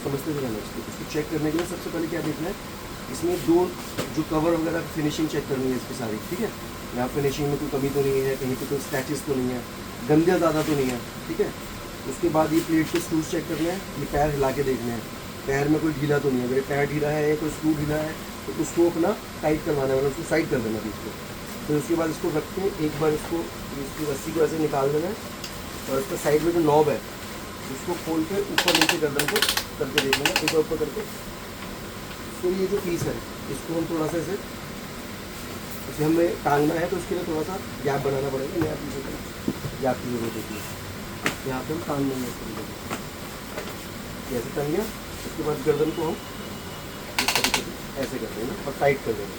समझते हुए रहना चाहिए। इसको चेक करने के लिए सबसे पहले क्या देखना है, इसमें दो जो कवर वगैरह फिनिशिंग चेक करनी है इसकी सारी, ठीक है। यहाँ फिनिशिंग में कोई कमी तो नहीं है, कहीं पे कोई स्क्रैचेस तो नहीं है, गंदियाँ ज़्यादा तो नहीं है, ठीक है। उसके बाद ये प्लेट के स्क्रूज चेक करने हैं, ये पैर हिला के देखने हैं, पैर में कोई ढीला तो नहीं है, अगर पैर ढीला है या कोई स्क्रू ढीला है तो उसको अपना टाइट करवाना है, मतलब उसको साइड कर देना बीच को। फिर उसके बाद इसको रख के एक बार इसको इसकी रस्सी को ऐसे निकाल देना है, और इसका साइड में जो नॉब है उसको खोल के ऊपर नीचे गर्दन को करके देख लेना, ऊपर ऊपर करके। तो ये जो पीस है इसको हम थोड़ा सा ऐसे इसे हमें टांगना है, तो उसके लिए थोड़ा सा गैप बनाना पड़ेगा, नया पीस का गैप की जरूरत होती है। यहाँ पे हम टांग लेंगे इसको, ऐसे टांग गया। उसके बाद गर्दन को हम इस तरीके से ऐसे कर देंगे और टाइट कर देंगे,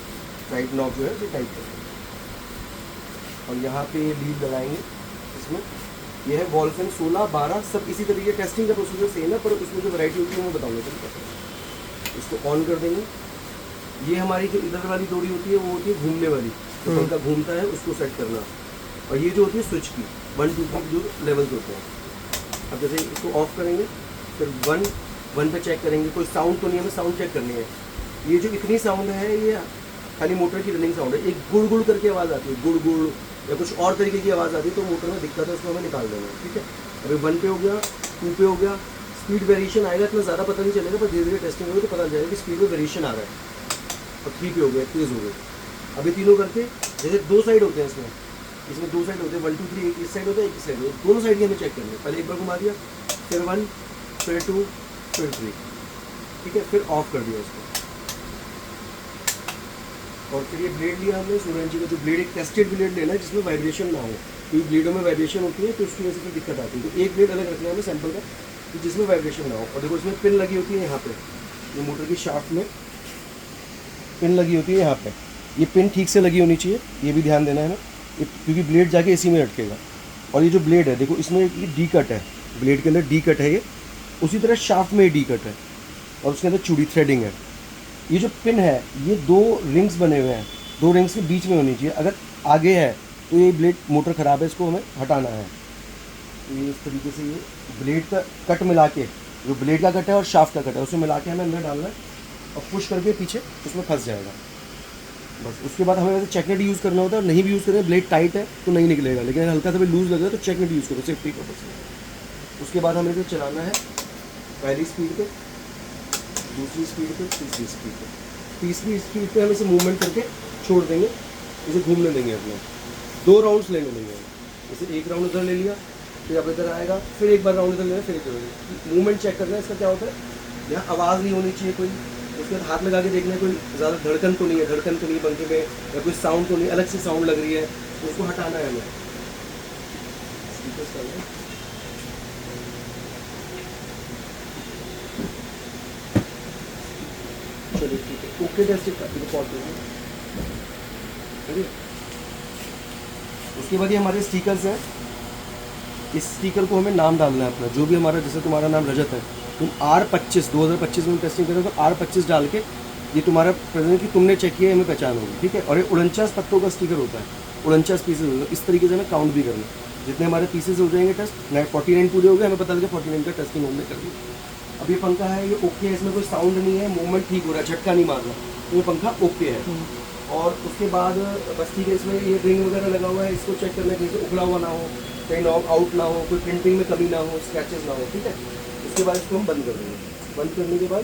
साइड नॉब जो है ये टाइट कर देंगे। और यहाँ पे ये लीड लगाएंगे, इसमें ये है वॉल फैन 16, 12 सब इसी तरीके टेस्टिंग का प्रोसीजर सेम है, पर उसमें जो वैरायटी होती है वो बताऊँगा चलिए। इसको ऑन कर देंगे। ये हमारी जो इधर वाली डोरी होती है वो होती है घूमने वाली, तो पंखा घूमता है उसको सेट करना। और ये जो होती है स्विच की 1 2 3 जो लेवल्स होते हैं। अब जैसे इसको ऑफ करेंगे, फिर 1 पे चेक करेंगे कोई साउंड तो नहीं है, हमें साउंड चेक करनी है। ये जो इतनी साउंड है ये खाली मोटर की रनिंग साउंड है। एक गुड़ गुड़ करके आवाज़ आती है, गुड़ गुड़ या कुछ और तरीके की आवाज़ आती है, तो मोटर में दिक्कत है, उसको हमें निकाल देना है, ठीक है। अभी 1 पे हो गया, 2 पे हो गया, स्पीड वेरिएशन आएगा, इतना ज़्यादा पता नहीं चलेगा, पर धीरे धीरे टेस्टिंग होगी तो पता चल जाएगा कि स्पीड में वेरिएशन आ रहा है। और 3 पे हो गया, तेज़ हो गए। अभी तीनों करके, जैसे 2 साइड होते हैं इसमें 2 साइड होते हैं, 1 2 3, एक इस साइड होता है एक इस साइड होता है, दोनों साइड की हमें चेक करना है। पहले एक बार घुमा दिया, फिर 1, फिर 2, फिर 3, ठीक है। फिर ऑफ कर दिया इसको, और फिर ये ब्लेड लिया हमने 16 इंची का, जो ब्लेड एक टेस्टेड ब्लेड लेना है जिसमें वाइब्रेशन ना हो, क्योंकि ब्लेडों में वाइब्रेशन होती है तो उसकी वजह से फिर दिक्कत आती है। तो एक ब्लेड अलग रखना है हमें सैंपल का, तो जिसमें वाइब्रेशन ना हो। और देखो इसमें पिन लगी होती है यहाँ पे, ये मोटर की शाफ्ट में पिन लगी होती है यहाँ पे, ये पिन ठीक से लगी होनी चाहिए, ये भी ध्यान देना है ना, क्योंकि ब्लेड जाके इसी में अटकेगा। और ये जो ब्लेड है देखो इसमें ये डी कट है, ब्लेड के अंदर डी कट है ये, उसी तरह शाफ्ट में डी कट है, और उसके अंदर चूड़ी थ्रेडिंग है। ये जो पिन है ये 2 रिंग्स बने हुए हैं, 2 रिंग्स के बीच में होनी चाहिए। अगर आगे है तो ये ब्लेड मोटर ख़राब है, इसको हमें हटाना है। तो ये इस तरीके से ये ब्लेड का कट मिला के, जो ब्लेड का कट है और शाफ्ट का कट है उसे मिला के हमें अंदर डालना है, और पुश करके पीछे उसमें फंस जाएगा बस। उसके बाद हमें वैसे चेकनेट यूज़ करना होता है, और नहीं भी यूज़ करें, ब्लेड टाइट है तो नहीं निकलेगा, लेकिन अगर हल्का सा भी लूज़ लग रहा है तो चेकनेट यूज़ करो सेफ्टी पर्पज से। उसके बाद हमें इसे चलाना है पहली स्पीड पे, दूसरी स्पीड पे, तीसरी स्पीड पे। तीसरी स्पीड पे हम इसे मूवमेंट करके छोड़ देंगे, इसे घूमने देंगे अपने 2 राउंड्स लेने देंगे। जैसे एक राउंड उधर ले लिया, फिर अब इधर आएगा, फिर एक बार राउंड इधर लेना, फिर इधर मूवमेंट चेक करना है। इसका क्या होता है, यहाँ आवाज़ नहीं होनी चाहिए कोई, उसके बाद हाथ लगा के देखना है कोई ज़्यादा धड़कन तो नहीं है, धड़कन तो नहीं है पंखे में, या कोई साउंड तो नहीं, अलग से साउंड लग रही है, उसको हटाना है हमें। चलिए ठीक है, ओके टेस्ट रिकॉर्ड करिए। उसके बाद ये हमारे स्टिकर्स हैं, इस स्टिकर को हमें नाम डालना है अपना, जो भी हमारा, जैसे तुम्हारा नाम रजत है, तुम R25 2025 में टेस्टिंग करो तो R25 डाल के ये तुम्हारा प्रेजेंट कि तुमने चेक किया है, हमें पहचान होगी, ठीक है। और ये 49 पत्तों का स्टिकर होता है, 49 पीसेज होता है। इस तरीके से हमें काउंट भी करना है, जितने हमारे पीसेज हो जाएंगे टेस्ट 49 पूरे हो गए, हमें पता लगे 49 का टेस्टिंग हमने कर दी। अब ये पंखा है, ये ओके है, इसमें कोई साउंड नहीं है, मूवमेंट ठीक हो रहा है, झटका नहीं मार रहा, तो ये पंखा ओके है। और उसके बाद बस ठीक है, इसमें ये रिंग वगैरह लगा हुआ है, इसको चेक करना है कहीं से उखड़ा हुआ ना हो, कहीं नॉक आउट ना हो, कोई प्रिंटिंग में कमी ना हो, स्क्रैचेस ना हो, ठीक है। उसके बाद इसको हम बंद कर देंगे। बंद करने के बाद